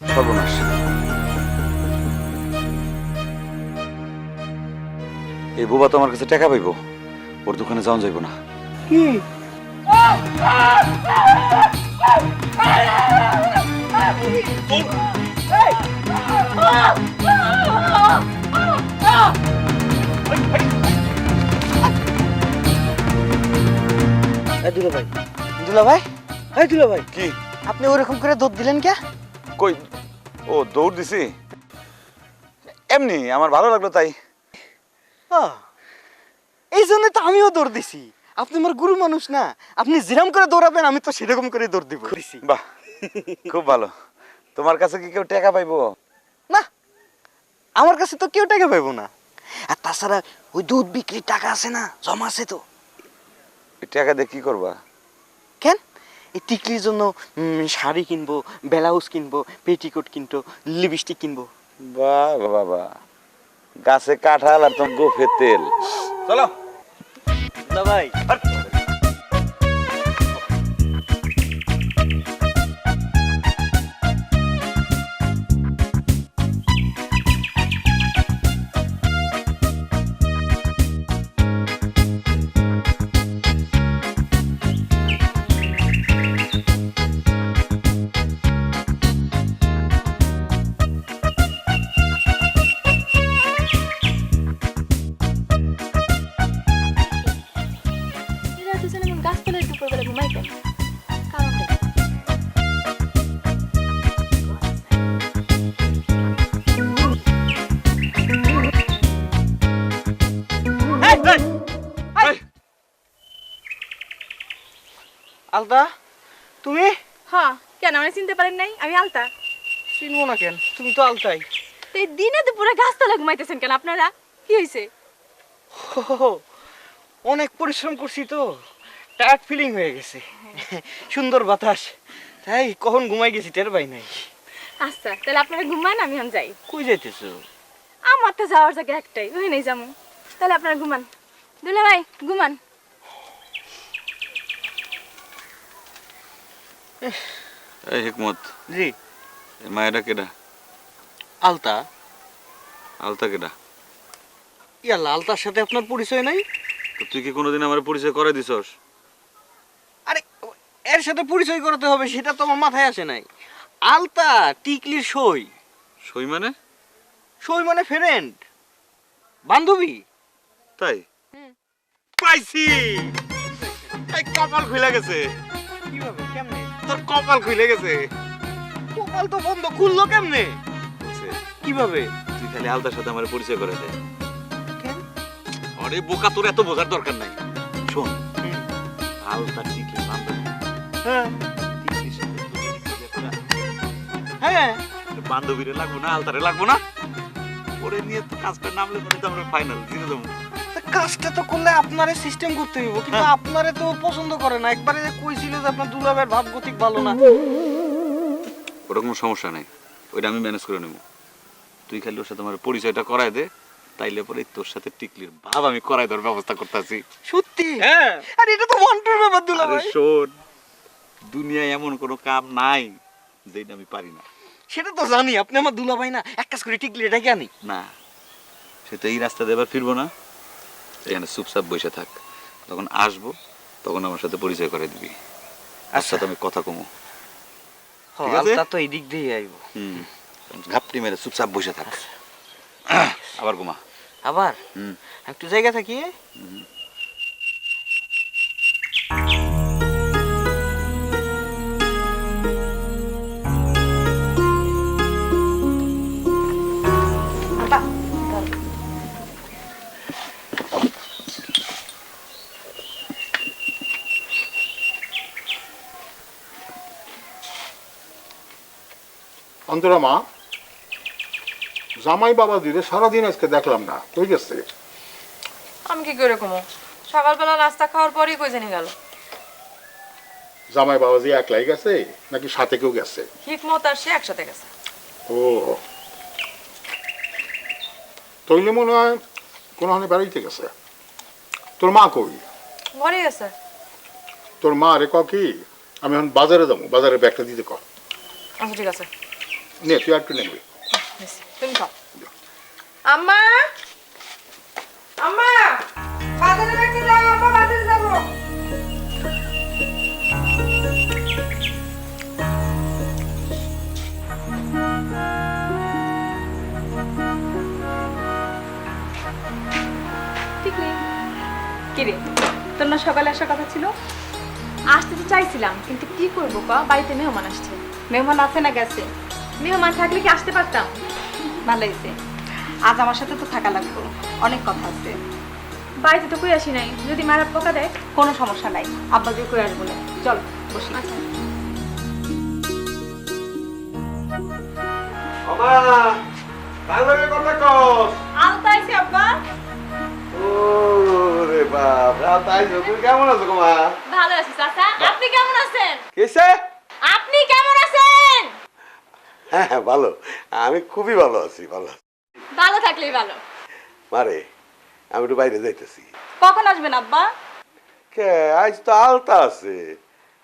সর্বনাশ। এই বুবা তো আমার কাছে টাকা পাইবো, ওর দোকানে যাওয়া যাইব না। কি দুলা ভাই, দুলা ভাই, এই দুলা ভাই, কি আপনি ওরকম করে দৌড় দিলেন কে? কই? ও দৌড় দিছি এমনি, আমার ভালো লাগলো তাই। এই জন্য তো আমিও দৌড় দিছি। আপনি আমার গুরু মানুষ না, আপনি যেরকম করে দৌড়াবেন আমি তো সেরকম করে দৌড় দিব। বাহ, খুব ভালো। তোমার কাছে কি কেউ টাকা পাইবো? না, আমার কাছে তো কেউ টাকা পাইবো না। আর তাছাড়া ওই দুধ বিক্রির টাকা আছে না, জমা আছে তো। এই টাকা দিয়ে কি করবা? কেন? এই টিকলির জন্য শাড়ি কিনবো, ব্লাউজ কিনবো, পেটিকোট কিনবো, লিপস্টিক কিনবো। বাহ বাবা বাহ, গাছে কাঁঠাল আর তোমার গোফের তেল। চলো না ভাই, এরা দুজন এমন গাছতলায় দুপুরবেলা ঘুমাইতেন কারণটা কি? আলতা, তুমি? হ্যাঁ, কেন আমরা চিনতে পারেন নাই? আমি আলতা। চিনবো না কেন, তুমি তো আলতাই। তো এই দিনে দুপুরে গাছতলায় ঘুমাইতেছেন কেন আপনারা? কি হয়েছে? অনেক পরিশ্রম করছি তো, টায়ার্ড ফিলিং হয়ে গেছে। সুন্দর বাতাস, তাই কখন ঘুমাই গেছি টের পাই নাই। আচ্ছা, তাহলে আপনারা ঘুমান, আমি এখন যাই। কই যাইতেছো? আমার তো যাওয়ার জায়গা একটাই, ওই নেই যাবো। তাহলে আপনারা ঘুমান। দুলা ভাই, ঘুমান। এই হিকমত, জি। এই মায়েরা কেডা? আলতা? আলতা কেডা? ইয়াল্লা, আলতার সাথে আপনার পরিচয় নাই? তো তুই কি কোনোদিন আমার পরিচয় করে দিছস? আরে, এর সাথে পরিচয় করতে হবে সেটা তো আমার মাথায় আসে নাই। আলতা টিকলির সই। সই মানে? সই মানে ফ্রেন্ড, বান্ধবী। তাই? পাইছি! এই কপাল খুলে গেছে। কিভাবে, কেমনে? তোর কপাল খুলে গেছে। কপাল তো বন্ধ, খুললো কেমনে? বলছে, কিভাবে? তুই খালি আলতার সাথে আমার পরিচয় করে দে। কেন? আরে বোকা, তোর এত বোঝার দরকার নাই। শোন, আলতা টিকলি বান্ধবী, হ্যাঁ টিকলির সাথে দুজনে বিয়ে করা। হ্যাঁ, বান্ধবীরে লাগবো না, আলতারে লাগবো না। ওরে নিয়ে তো কাজটা নামলে পরে তো আমরা ফাইনাল জিতে যাবো। তা কাজটা তো করলে আপনারে সিস্টেম করতে হইব, কিন্তু আপনারে তো পছন্দ করে না। একবারে যে কইছিল যে আপনার দুলাবের ভাবগতিক ভালো না। ওটা কোনো সমস্যা নাই, ওইটা আমি ম্যানেজ করে নেবো। তুই খালি ওর সাথে আমার পরিচয়টা করায় দে, তাইলে পরে তোর সাথে টিকলির ভাব আমি করাই দেওয়ার ব্যবস্থা করতেছি। সত্যি? হ্যাঁ। আর এটা তো মন্টুর ব্যাপার আরে দুলাভাই। শোন, দুনিয়ায় এমন কোনো কাম নাই যেটা আমি পারি না। সেটা তো জানি, আপনি আমার দুলাভাই না। এক কাজ করে টিকলি এটাকে আনি। না, সে তো এই রাস্তা দিয়ে এবার ফিরবো না, এখানে চুপচাপ বসে থাক। তখন আসবো, তখন আমার সাথে পরিচয় করে দিবি। আচ্ছা, তো আমি কথা কমো। ঠিক আছে? আলতা তো এই দিক দিয়ে আইব। ঘাপটি মেরে চুপচাপ বসে থাক। আবার ঘুমা। আবার হুম। একটু জায়গা থাকি। অন্তরা মা, জামাই বাবা দিলে সারাদিন আজকে দেখলাম না, কই গেছে? আমি কি করে কমো? সকালবেলা নাস্তা খাওয়ার পরই কই জানি গেল। জামাই বাবাজি একলাই গেছে নাকি সাথে কেউ গেছে? হিকমত আর সে একসাথে গেছে। ও, তৈলে মনে হয় কোনোখানে বেড়াইতে গেছে। তোর মা কই? ঘরে গেছে। তোর মা রে ক কি আমি এখন বাজারে যাবো, বাজারে ব্যাগটা দিতে কর। আচ্ছা ঠিক আছে। নে তুই আর একটু নেবে তুমি খাও। আম্মা, আম্মা, বাজারে রেখে যাও, আম্মা বাজারে যাবো। টিকলি কিরে তোর না সকালে আসার কথা ছিল? আসতে তো চাইছিলাম কিন্তু কি করবো ক, বাড়িতে মেহমান আসছে। মেহমান আছে না গেছে? মেহমান থাকলে কি আসতে পারতাম? ভালো হয়েছে, আজ আমার সাথে তো থাকা লাগবে, অনেক কথা আছে। বাড়িতে তো কই আসি নাই, যদি মারা পোকা দেয় কোনো সমস্যা নাই, আব্বা যে কই আসবো না। চল বসি। আচ্ছা মামা কালকে কথা কস আলতা আইছে আব্বা। ওরে বাপ রাত আইছো তুমি কেমন আছো মা ভালো আছি চাচা, আপনি কেমন আছেন? কিসে আপনি কেমন আছেন? হ্যাঁ হ্যাঁ ভালো আমি খুবই ভালো আছি ভালো ভালো থাকলেই ভালো। মারে আমি একটু বাইরে যাইতেছি কখন আসবেন আব্বা? কে আজ তো আলতা আছে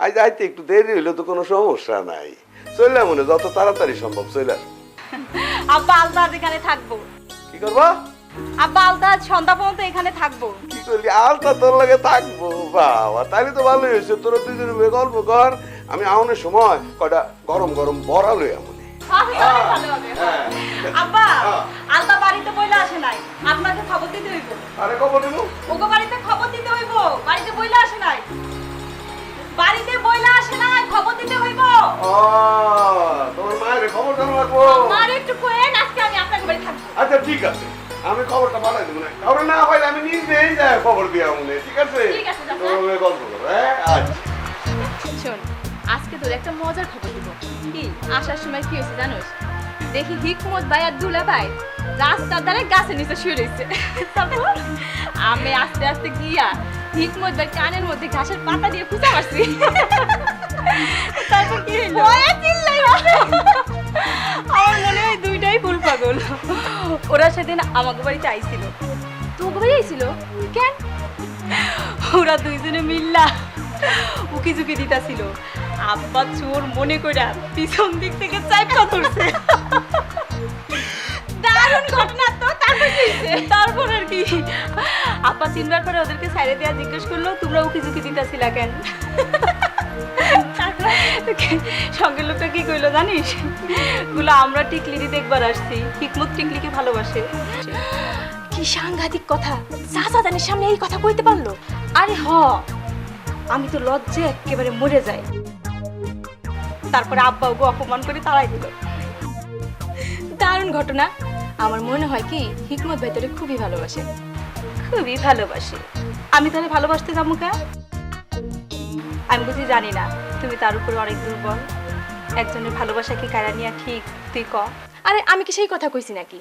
আজ আইতে একটু দেরি হইলে তো কোনো সমস্যা নাই চলে মনে যত তাড়াতাড়ি সম্ভব চলে আস আব্বা আলতা আজ এখানে থাকবো। কি করবা আব্বা আলতা আজ সন্ধ্যা পর্যন্ত এখানে থাকবো। কি করলি আলতা তোর লাগে থাকবো বাবা তাইলে তো ভালোই হয়েছে তোরা দুজন মিলে গল্প কর আমি আউনের সময় কয়টা গরম গরম বড়া লই এমন আব্বা আলতা বাড়িতে বইলা আসে নাই, আপনাকে খবর দিতে হইব। আরে খবর দেবো ওগো বাড়িতে খবর দিতে হইব, বাড়িতে বইলা আসে নাই, বাড়িতে বইলা আসে নাই, খবর দিতে হইব। তোমার মায়ের খবর জানা লাগবো আর একটু কইেন, আজকে আমি আপনাকে বাড়ি থাকবো। আচ্ছা ঠিক আছে আমি খবরটা পাঠাই দেবো না খবর না পাইলে আমি নিজেই যাই খবর দিয়া মনে ঠিক আছে ঠিক আছে, চাচা। তোর লগে গল্প করো হ্যাঁ আচ্ছা শোন আজকে তোর একটা মজার খবর দিব। কি আসার সময় কি হয়েছে জানোস? দেখি হিকমত ভাই আর দুলা ভাই রাস্তার ধারে গাছের নিচে শুয়ে রয়েছে। তারপর আমি আস্তে আস্তে গিয়া হিকমত ভাই কানের মধ্যে ঘাসের পাতা দিয়ে খুঁজে মারছি। তারপর কি হইলো? ওরে চিল্লাই আমার মনে হয় দুইটাই ফুল পাগল। ওরা সেদিন আমাকে বাড়িতে আইছিল। তোকে বাড়ি আইছিল কেন? ওরা দুইজনে মিল্লা উকি ঝুঁকি দিতাছিল। আব্বা চোর মনে কইরা পিছন দিক থেকে চাইপা ধরছে। দারুণ ঘটনা তো। তারপর আর কি আব্বা চিনবার পরে ওদেরকে সাইডে দেয়া জিজ্ঞেস করলো তোমরা উকি ঝুঁকি দিতাছিলা কেন? সঙ্গের লোকটা কি কইলো জানিস? গুলো আমরা টিকলিরি দেখবার আসছি, হিকমত টিকলিকে ভালোবাসে। কি সাংঘাতিক কথা, চাচা জানির সামনে এই কথা কইতে পারলো? আরে হ, আমি তো লজ্জে একেবারে মরে যাই। তারপরে আব্বা ওকে অপমান করে তাড়াই দিল। দারুণ ঘটনা। আমার মনে হয় কি হিকমত ভাই তোরে খুবই ভালোবাসে। খুবই ভালোবাসে। আমি তাহলে ভালোবাসতে যাবো কেন? আমি বুঝি জানি না তুমি তার উপর অনেক দুর্বল। একজনের ভালোবাসা কি কারা নিয়া ঠিক তুই ক। আরে আমি কি সেই কথা কইছি নাকি?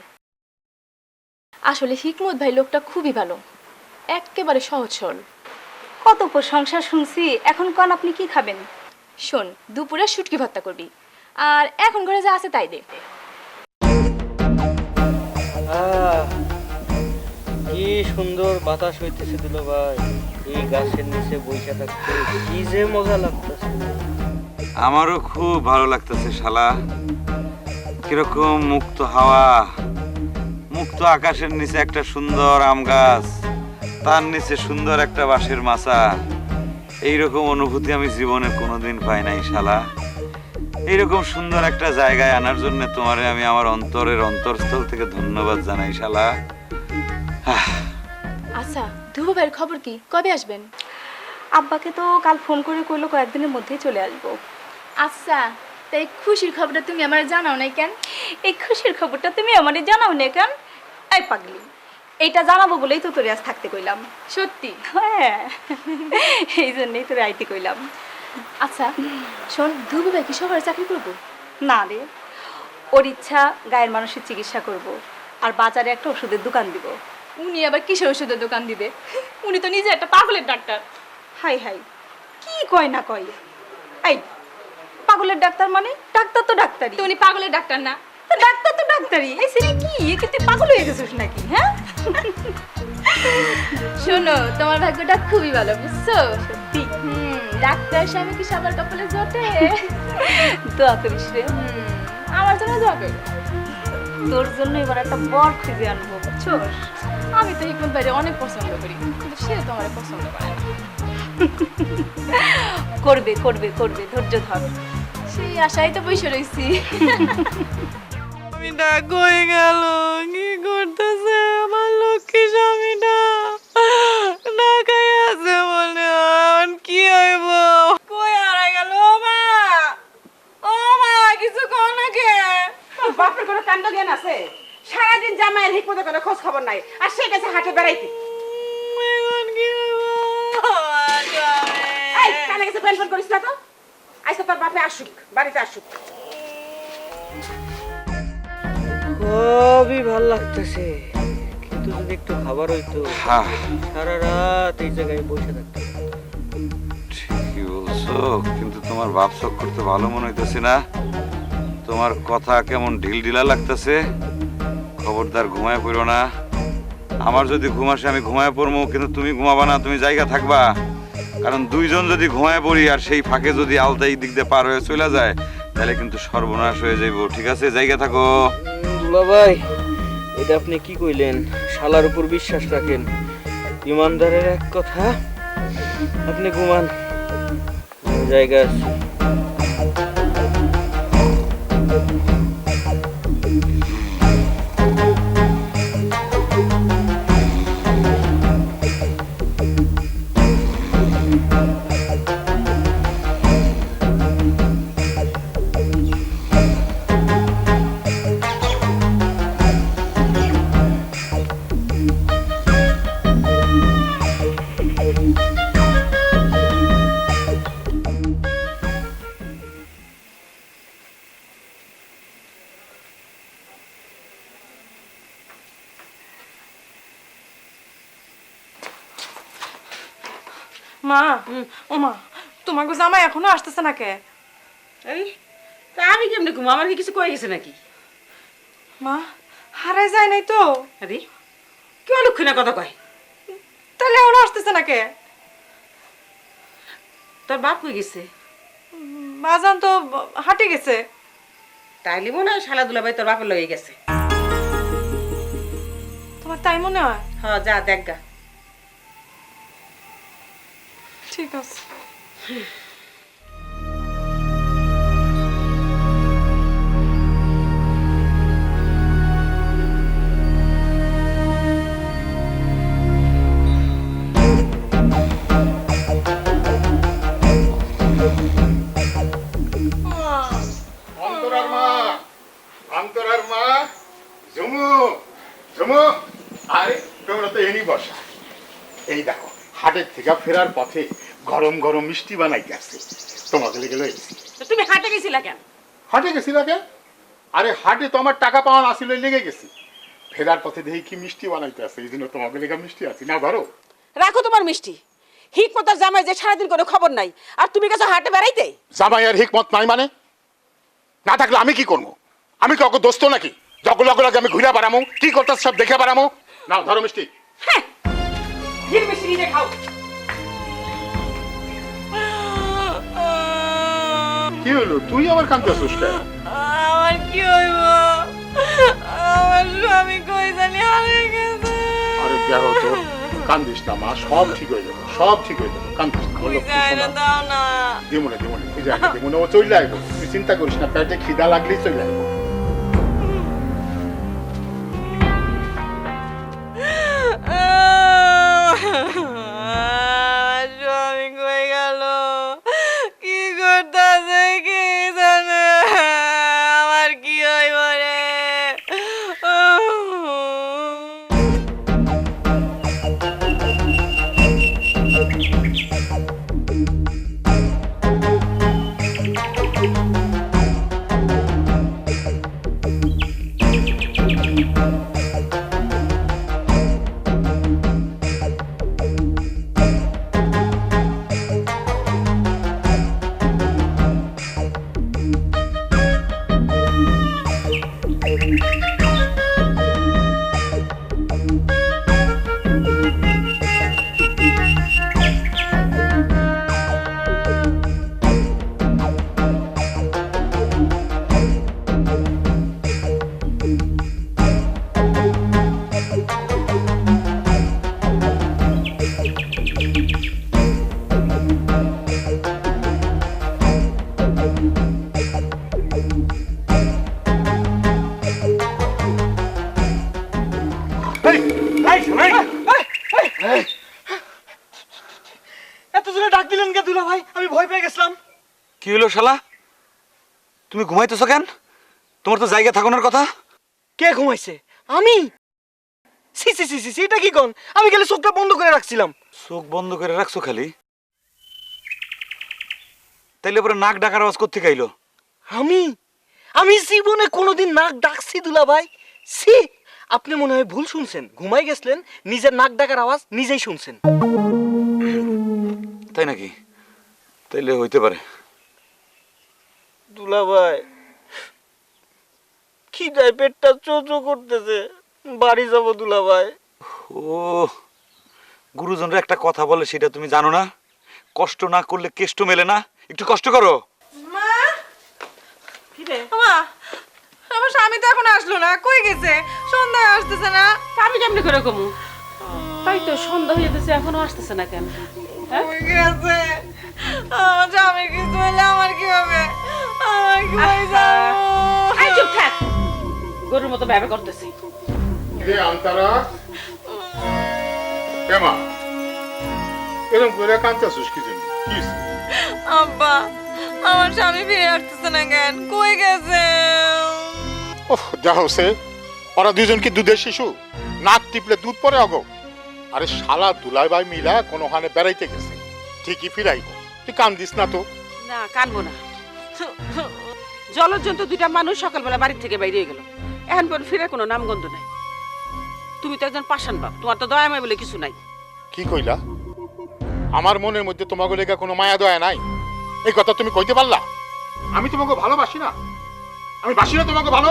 আসলে হিকমত ভাই লোকটা খুবই ভালো, একেবারে সহজ সরল। কত প্রশংসা শুনছি, এখন কন আপনি কি খাবেন? শোন দুপুরে শুটকি ভর্তা করবি, আর এখন ঘরে যা আছে তাই দে। কি সুন্দর বাতাস হইতেছে দুলো ভাই, এই গাছের নিচে বইসা থাকতে কি যে মজা লাগতেছে। আমারও খুব ভালো লাগতেছে শালা। কিরকম মুক্ত হাওয়া, মুক্ত আকাশের নিচে একটা সুন্দর আম গাছ, তার নিচে সুন্দর একটা বাঁশের মাচা। এইরকম অনুভূতি আমি জীবনে কোনোদিন পাই নাই শালা। এইরকম সুন্দর একটা জায়গায় আনার জন্য তোমারে আমি আমার অন্তরের অন্তরস্থল থেকে ধন্যবাদ জানাই শালা। আচ্ছা ধ্রুব ভাইয়ের খবর কি, কবে আসবেন? আব্বাকে তো কাল ফোন করে কইলো কয়েকদিনের মধ্যেই চলে আসবো। আচ্ছা তাই খুশির খবরটা তুমি আমার জানাও নাই কেন? এই খুশির খবরটা তুমি আমারে জানাও না কেন? এই পাগলি, এইটা জানাবো বলেই তো তোরে আজ থাকতে কইলাম। সত্যি? হ্যাঁ, এই জন্যই তোরে আইতে কইলাম। আচ্ছা শোন, ধ্রুব ভাই কি শহরে চাকরি করবো? না রে, ওর ইচ্ছা গায়ের মানুষের চিকিৎসা করব, আর বাজারে একটা ওষুধের দোকান দিব। উনি আবার কিসের ওষুধের দোকান দিবে? উনি তো নিজে একটা পাগলের ডাক্তার। হাই হাই, কি কয় না কয়। এই পাগলের ডাক্তার মানে? ডাক্তার তো ডাক্তারই। তো উনি পাগলের ডাক্তার না? ডাক্তার তো ডাক্তারই। এই সিরি কি কিন্তু পাগল হয়ে গেছিস নাকি? হ্যাঁ শোনো, তোমার ভাগ্যটা খুবই ভালো বুঝছো? সত্যি? ডাক্তার স্বামী কি সবার কপালে জোটে? দোয়া করিস রে। আমার জন্য দোয়া করো। তোর জন্য এবার একটা বর খুঁজে আনবো, বুঝছোস? আমি তো হিকমত ভাইরে অনেক পছন্দ করি, কিন্তু সে তো আমার পছন্দ করে না। করবে করবে করবে, ধৈর্য ধর। সেই আশাই তো বসে রইছি। স্বামীটা কই গেল? কি করতেছে আমার লক্ষ্মী স্বামীটা? না খাই আছে মনে হয়, কি হইব? কই হারা গেল? ও মা, কিছু কও না কে? বাপের কোনো কাণ্ড জ্ঞান আছে? সারাদিন জামাইয়ের হিকমতের কোনো খোঁজ খবর নাই, আর সে গেছে হাটে বেড়াইতে। এখন কি হইব? আমার স্বামী। এই কানে গেছে ফোন করিস না তো। আইসা তোর বাপে আসুক, বাড়িতে আসুক। খুবই ভাল লাগতেছে, কিন্তু যদি একটু খাবার হইতো। হ্যাঁ সারা রাত এই জায়গায় বসে থাকতো। ঠিকই বলছো, কিন্তু তোমার ভাব চক করতে ভালো মনে হইতেছে না। তোমার কথা কেমন ঢিল ঢিলা লাগতেছে। খবরদার ঘুমায় পড়ো না। আমার যদি ঘুম আসে আমি ঘুমায় পড়বো, কিন্তু তুমি ঘুমাবা না, তুমি জায়গা থাকবা। কারণ দুইজন যদি ঘুমায় পড়ি আর সেই ফাঁকে যদি আলতা এই দিক দিয়ে পার হয়ে চলে যায়, তাহলে কিন্তু সর্বনাশ হয়ে যাইব। ঠিক আছে, জায়গা থাকো। দুলাভাই, এটা আপনি কি কইলেন? শালার উপর বিশ্বাস রাখেন, ইমানদারের এক কথা। আপনি ঘুমান, আমি জায়গা আছি। মা, ও মা, তোমার জামাই এখনো আসতেছে না কে? এই তা আমি কেমনে ঘুমো? আমার কি কিছু কয়ে গেছে নাকি? মা, হারাই যায় নাই তো? আরে কি অলক্ষণে কথা কয়? তাহলে এখনো আসতেছে না কে? তোর বাপ কই গেছে? বাজান তো হাটে গেছে। তাইলে মনে হয় শালা দুলাভাই তোর বাপের লয়ে গেছে। তোমার তাই মনে হয়? হ্যাঁ, যা দেখ গা। ঠিক আছে। অন্তরার মা, অন্তরার মা, ঝুমু, ঝুমু, আরে তোমরা তো এনি বসা। এই দেখো, হাটের থেকে ফেরার পথে গরম গরম মিষ্টি বানাইতে আসছে, তোমাকে লেগে লইছি। তো তুমি হাটে গেছিলা কেন? হাটে গেছিল কেন? আরে হাটে তো আমার টাকা পাওয়া আসিল, লেগে গেছি। ফেরার পথে দেখি কি মিষ্টি বানাইতে আসছে, এই জন্য তোমাকে লেগে মিষ্টি আছি না। ধরো, রাখো তোমার মিষ্টি। হিকমত আর জামাই যে সারাদিন কোনো খবর নাই, আর তুমি গেছো হাটে বেড়াইতে। জামাই আর হিকমত নাই মানে? না থাকলে আমি কি করবো? আমি কি ওকে দোস্ত নাকি? যখন লগে লগে আমি ঘুরে বেড়ামো, কি করতে সব দেখে বেড়ামো। নাও ধরো মিষ্টি। হ্যাঁ, হির মিষ্টি নিজে খাও। কি হলো, তুই আবার কাঁদতেছিস কেন? আমার কি হইব? আমার স্বামী কই জানি হারিয়ে গেছে। আরে দেখো তো, কান্দিস না মা, সব ঠিক হয়ে যাবে, সব ঠিক হয়ে যাবে, কান্দিস না। বলো, যাইলে দাও না। দিমনে দিমনে তুই যাই দিমনে, ও চলে আসবো, তুই চিন্তা করিস না, পেটে খিদা লাগলেই চলে আসবো। আমার স্বামী কই গেল? কি করতেছে কি জানে? আমার কি হইব রে? কি হলো শালা? তুমি ঘুমাইতেছো কেন? তোমার তো জায়গা থাকানোর কথা। কে ঘুমাইছে? আমি? সি সি সি সি, এটা কি কোন? আমি খালি চোখটা বন্ধ করে রাখছিলাম। চোখ বন্ধ করে রাখছো খালি? তাইলে পরে নাক ডাকার আওয়াজ কোত্থেকে আইলো? আমি আমি জীবনে কোনোদিন নাক ডাকছি দুলাভাই? সি, আপনি মনে হয় ভুল শুনছেন। ঘুমাই গেছিলেন, নিজের নাক ডাকার আওয়াজ নিজেই শুনছেন। তাই নাকি? তাইলে হইতে পারে। দুলাভাই, খিদায় পেটটা চোচো করতেছে, বাড়ি যাব দুলাভাই। ও, গুরুজনরা একটা কথা বলে সেটা তুমি জানো না? কষ্ট না করলে কেষ্ট মেলে না। একটু কষ্ট করো। মা, মা, আমার স্বামী তো এখন আসলো না, কই গেছে? সন্ধ্যা আসতেছে না। আমি কেমনি করে কমু? তাই তো সন্ধ্যা হয়ে গেছে, এখনো আসতেছে না কেন? হ্যাঁ? কই গেছে? আমার স্বামীর কিছু হলে আমার কি হবে? আমার কি হয়ে যাবে? এই চুপ থাক, গরুর মতো ব্যবহার করতেছি। রে আন্তারা, কেমা এরকম করে কাঁদতেছিস কি জন্য? কি হইছে? আব্বা, আমার স্বামী ফিরে আসতেছে না কেন? কই গেছে? ওহ, যা হচ্ছে, ওরা দুজন কি দুধের শিশু? নাক টিপলে দুধ পরে অগো। আরে শালা দুলাই ভাই মিলা কোনোখানে বেড়াইতে গেছে, ঠিকই ফিরাইব। তুই কান দিস না তো। না, কানবো না। জলজন্তু দুইটা মানুষ সকালবেলা বাড়ি থেকে বাইরে হয়ে গেল, এখন পর ফিরে কোনো নামগন্ধ নাই। তুমি তো একজন পাষাণ বাপ, তোমার তো দয়াময় বলে কিছু নাই। কি কইলা? আমার মনের মধ্যে তোমাকে লেগে কোনো মায়া দয়া নাই, এই কথা তুমি কইতে পারলা? আমি তোমাকে ভালোবাসি না? আমি বাসি না তোমাকে ভালো?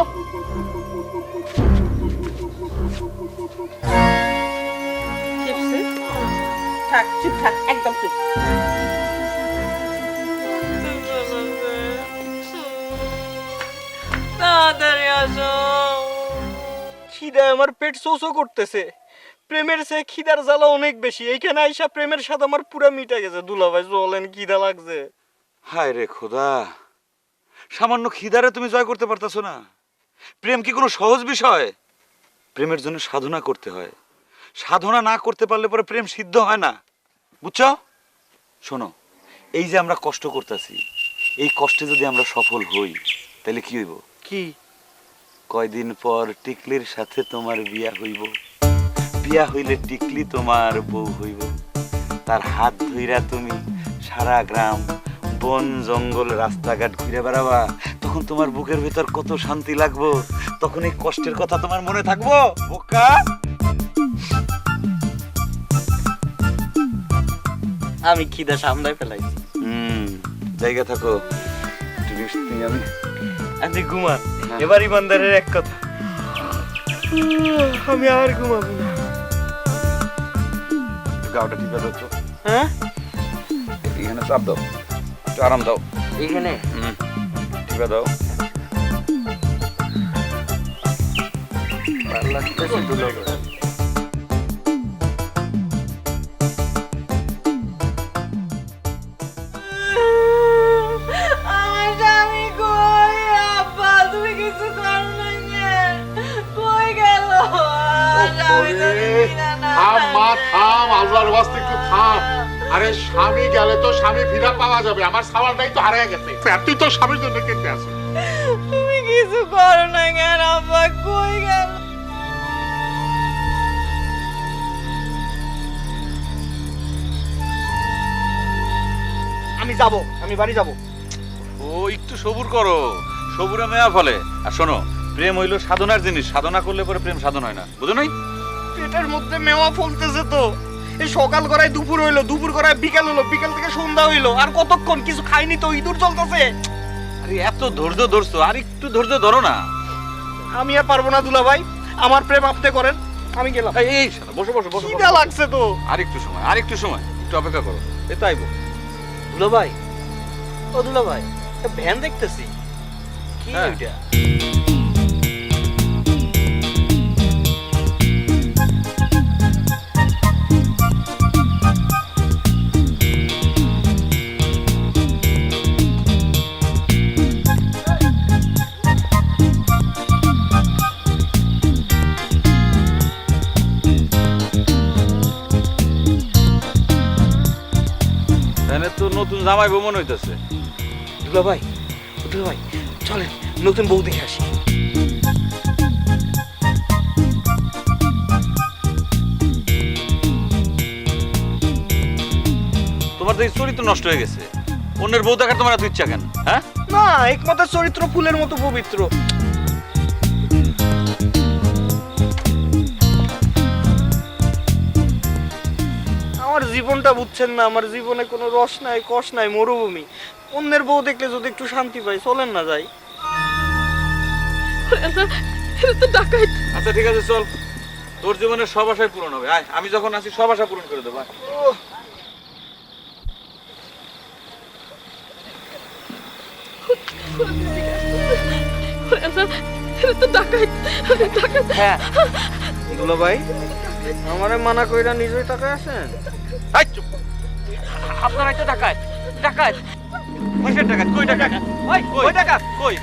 চেপছে? থাক, চুপ থাক, একদম চুপ। তাড়াতাড়ি আসো। খিদায় আমার পেট চোচো করতেছে। প্রেমের চেয়ে খিদার জ্বালা অনেক বেশি। এইখানে আইসা প্রেমের স্বাদ আমার পুরা মিটা গেছে। দুলাভাই চলেন, খিদা লাগছে। হায় রে খোদা, সামান্য খিদারে তুমি জয় করতে পারতাছো না? প্রেম কি কোনো সহজ বিষয়? প্রেমের জন্য সাধনা করতে হয়। সাধনা না করতে পারলে পরে প্রেম সিদ্ধ হয় না, বুঝছো? শোনো, এই যে আমরা কষ্ট করতেছি, এই কষ্টে যদি আমরা সফল হই তাহলে কি হইব? কি? কয়দিন পর টিকলির সাথে তোমার বিয়া হইব। বিয়া হইলে টিকলি তোমার বউ হইব। তার হাত ধইরা তুমি সারা গ্রাম, বন জঙ্গল, রাস্তাঘাট ঘুরে বেড়াবা। তখন তোমার বুকের ভেতর কত শান্তি লাগবো। তখন এই কষ্টের কথা তোমার মনে থাকবো বোকা। আমি খিদা সামলায় ফেলাইছি। জায়গা থাকো। আপনি ঘুমান। এবার ইমানদারের এক কথা, আমি আর ঘুমাবো না। গাওটা ঠিক আছে তো? হ্যাঁ, এখানে চাপ দাও, একটু আরাম দাও। এইখানে ঠিক দাও। ভালো লাগতেছে দুলাভাই। আমার স্বামী কই? আব্বা, তুমি কিছু করো না কেন? কই গেল? আমার স্বামী তো দেখি না, না। থাম মা, থাম, আল্লাহর ওয়াস্তে একটু থাম। আরে স্বামী গেলে তো স্বামী ফিরা পাওয়া যাবে, আমার সাওয়ালটাই তো হারিয়ে গেছে। তুই তো স্বামীর জন্য কেটে আছো। তুমি কিছু করো না কেন? আব্বা কই গেল? আমি যাব, আমি বাড়ি যাব। ও, একটু সবুর করো। সবুরে মেয়া ফলে। আর শোনো, প্রেম হইলো সাধনার জিনিস। সাধনা করলে পরে প্রেম সাধন হয় না, বুঝো নাই? পেটের মধ্যে মেওয়া ফলতেছে তো। এই সকাল করায় দুপুর হইলো, দুপুর করায় বিকাল হলো, বিকাল থেকে সন্ধ্যা হইলো, আর কতক্ষণ? কিছু খাইনি তো, ইঁদুর চলতেছে। আরে এত ধৈর্য ধরছো, আর একটু ধৈর্য ধরো না। আমি আর পারবো না দুলাভাই, আমার প্রেম আপনি করেন, আমি গেলাম। এই শালা, বসো বসো বসো। খিদা লাগছে তো। আর একটু সময়, আর একটু সময়, একটু অপেক্ষা করো। এ তো আইবো। দুলাভাই, ও দুলাভাই, একটা ভ্যান দেখতেছি। কি হ্যাঁ। ওইটা? এখানে তো নতুন জামাই বউ মনে হইতেছে। দুলা ভাই চলেন নতুন বউ দেখে আসি। তোমার তো এই চরিত্র নষ্ট হয়ে গেছে। অন্যের বউ দেখার তোমার এত ইচ্ছা কেন? হ্যাঁ, না একমাত্র চরিত্র ফুলের মতো পবিত্র। আমার জীবনটা বুঝছেন না, আমার জীবনে কোনো রস নাই, কষ নাই, মরুভূমি। অন্যের বউ দেখলে যদি একটু শান্তি পাই, চলেন না যাই। আচ্ছা ঠিক আছে চল, তোর জীবনের সব আশাই পূরণ হবে। আয়, আমি যখন আসি সব আশা পূরণ করে দেবো। আয়। হ্যাঁ দুলা ভাই, আমারে মানা কইরা নিজেই টাকায় আছেন। আয়, চুপ। আপনারাই তো ডাকাত ডাকাত। কিসের টাকা? কই টাকা? ওই ওই ডাকাত কই?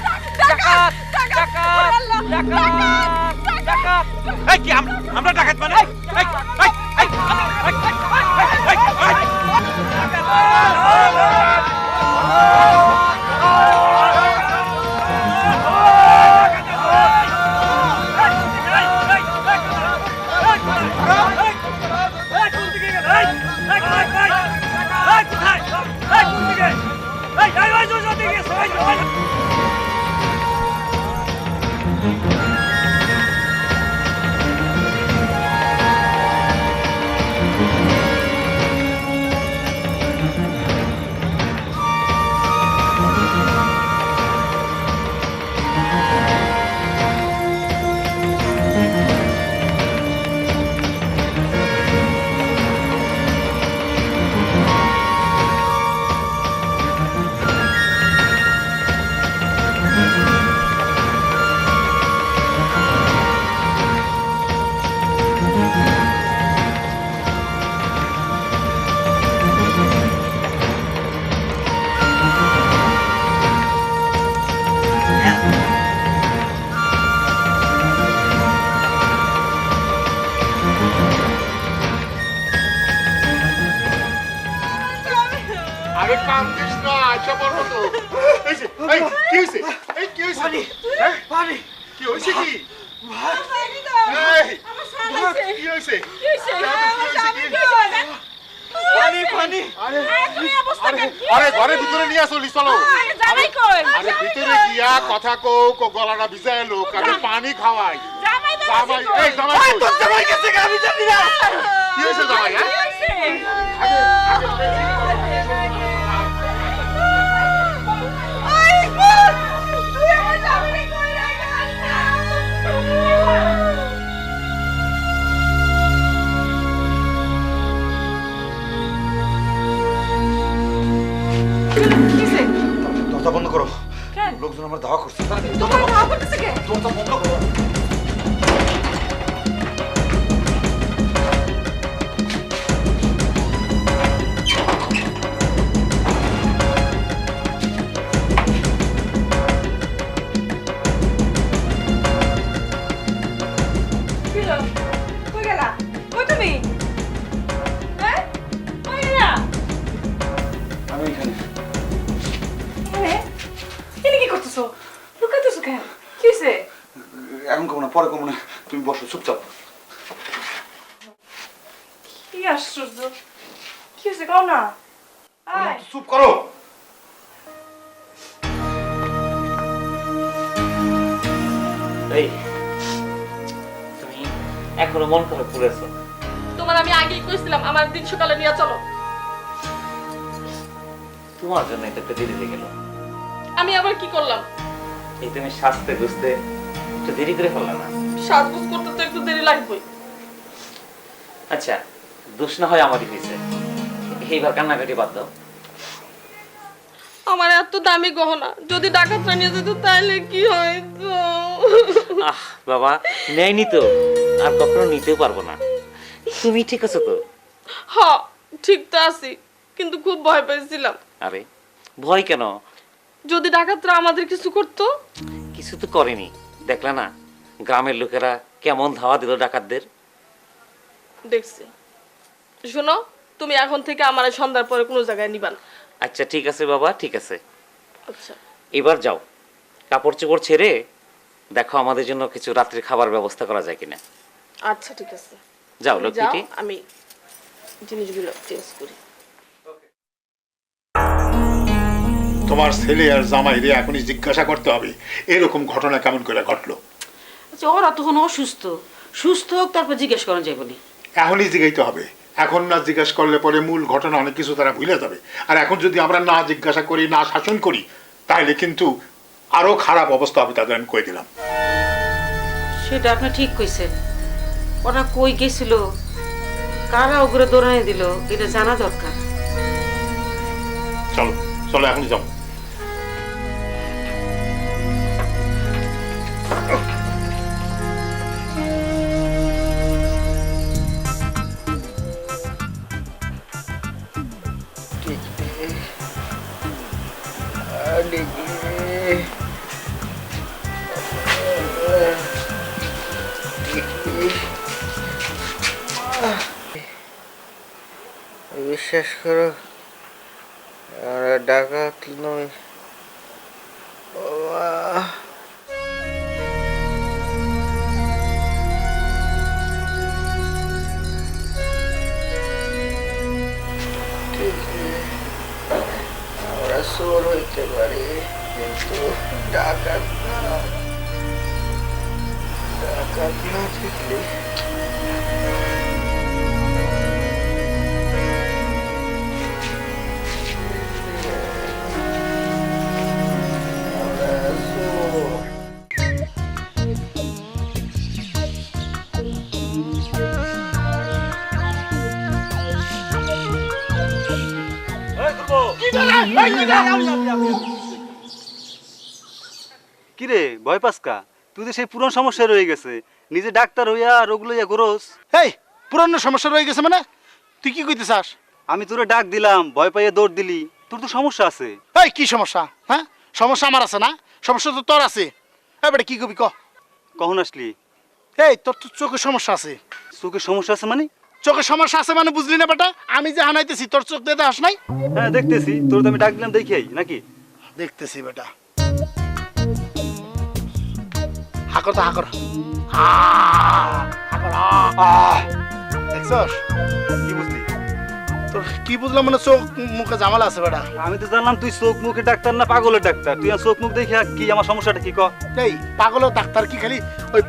ডাকাত ডাকাত ডাকাত ডাকাত। এই কি আমরা ডাকাত মানে? এই, এই, এই, এই, এই, এই, এই। আরে কান্দিস না, আচ্ছা বলবো তো। এই যে, এই, কি হয়েছে? এই, কি হয়েছে? হ্যাঁ? কি হয়েছে কি? এই, কি হয়েছে? আরে ঘরের ভিতরে নিয়ে আসো, চলো। আরে ভিতরে গিয়া কথা কও, গলাটা ভিজায় লোক, আগে পানি খাওয়াই। জামাই, এই জামাই কই? কি হয়েছে জামাই? দরজা বন্ধ করো। লোকজন আমার ধাওয়া করছে। দরজা বন্ধ করো। আমি এখানে। এখন কমো না, পরে কমো না, তুমি বসো চুপচাপ। কি আশ্চর্য, কি হয়েছে কও না। চুপ করো। এই তুমি এখনো মন করে পড়েছো। তোমার আমি আগেই কইছিলাম আমার দিন সকালে নিয়ে চলো। তোমার জন্য এটা একটু দেরি হয়ে গেল। আমি আবার কি করলাম? এই তুমি সাজতে গুছতে একটু দেরি করে ফেললা না? সাজগোজ করতে তো একটু দেরি লাগবেই। আচ্ছা দোষ না হয় আমারই হয়েছে, এইবার কান্নাকাটি বাদ দাও। আমার এত দামি গহনা যদি ডাকাতরা নিয়ে যেত তাহলে কি হইতো? আহ বাবা, নেয়নি তো আর কখনো নিতেও পারবো না। তুমি ঠিক আছো তো? হ্যাঁ ঠিক তো আছি, কিন্তু খুব ভয় পেয়েছিলাম। আরে ভয় কেন? যদি ডাকাতরা আমাদের কিছু করতো। কিছু তো করেনি, দেখলা না গ্রামের লোকেরা কেমন ধাওয়া দিল ডাকাতদের। দেখছি। শোনো, তুমি এখন থেকে আমার সন্ধ্যার পরে কোনো জায়গায় নিবা না। আচ্ছা ঠিক আছে বাবা, ঠিক আছে। আচ্ছা এবার যাও, কাপড় চোপড় ছেড়ে দেখো আমাদের জন্য কিছু রাত্রে খাবার ব্যবস্থা করা যায় কিনা। আচ্ছা ঠিক আছে, যাও যাও, লক্ষ্মীটি। আমি জিনিসগুলো চেঞ্জ করি। তোমার ছেলে আর জামাইরে এখনই জিজ্ঞাসা করতে হবে এরকম ঘটনা কেমন করে ঘটলো। আচ্ছা ওরা তখন অসুস্থ, সুস্থ হোক তারপর জিজ্ঞেস করা যাবে নি। এখনই জিজ্ঞাইতে হবে, এখন না জিজ্ঞাসা করলে পরে মূল ঘটনা অনেক কিছু তারা ভুলে যাবে। আর এখন যদি আমরা না জিজ্ঞাসা করি, না শাসন করি, তাহলে কিন্তু আরো খারাপ অবস্থা হবে, তাদের আমি কই দিলাম। সেটা আপনি ঠিক কইছেন। ওরা কই গেছিল, কারা ওগুলো দৌড়াই দিল, এটা জানা দরকার। চলো চলো এখনই যাও। বিশ্বাস করো আমরা ডাকাত নই। আমরা চোর হইতে পারি কিন্তু ডাকাত না। ডাকাত না থাকলে কিরে ভয় পাসকা? তুই তো সেই পুরনো সমস্যা রয়ে গেছে, নিজে ডাক্তার হইয়া রোগ লইয়া ঘোরস। এই পুরানো সমস্যা রয়ে গেছে মানে তুই কি কইতে চাস? আমি তোরে ডাক দিলাম, ভয় পাইয়া দৌড় দিলি, তোর তো সমস্যা আছে। এই কি সমস্যা? হ্যাঁ সমস্যা আমার আছে না? সমস্যা তো তোর আছে। এবারে কি কবি ক? কখন আসলি? এই তোর তো চোখের সমস্যা আছে। চোখের সমস্যা আছে মানে? চোখের সমস্যা আছে মানে বুঝলি না বেটা? আমি যে হানাইতেছি তোর চোখ দিয়ে হাস নাই? হ্যাঁ দেখতেছি, তোর তো আমি ডাক দিলাম দেখিয়াই নাকি? দেখতেছি বেটা। হাকর তো হাকর। দেখছস কি বুঝলি? তোর কি বুঝলাম মানে চোখ মুখে ঝামেলা আছে বেটা। আমি তো জানলাম তুই চোখ মুখের ডাক্তার না পাগলের ডাক্তার। তুই আর চোখ মুখ দেখিয়া কি আমার সমস্যাটা কি ক? এই পাগলের ডাক্তার কি খালি ওই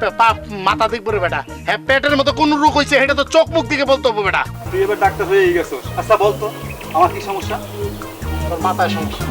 মাথা দেখবো রে বেটা? হ্যাঁ পেটের মতো কোন রোগ হয়েছে সেটা তো চোখ মুখ দিকে বলতে হবে বেটা। তুই এবার ডাক্তার হয়ে গেছস। আচ্ছা বলতো আমার কি সমস্যা? তোর মাথায় সমস্যা।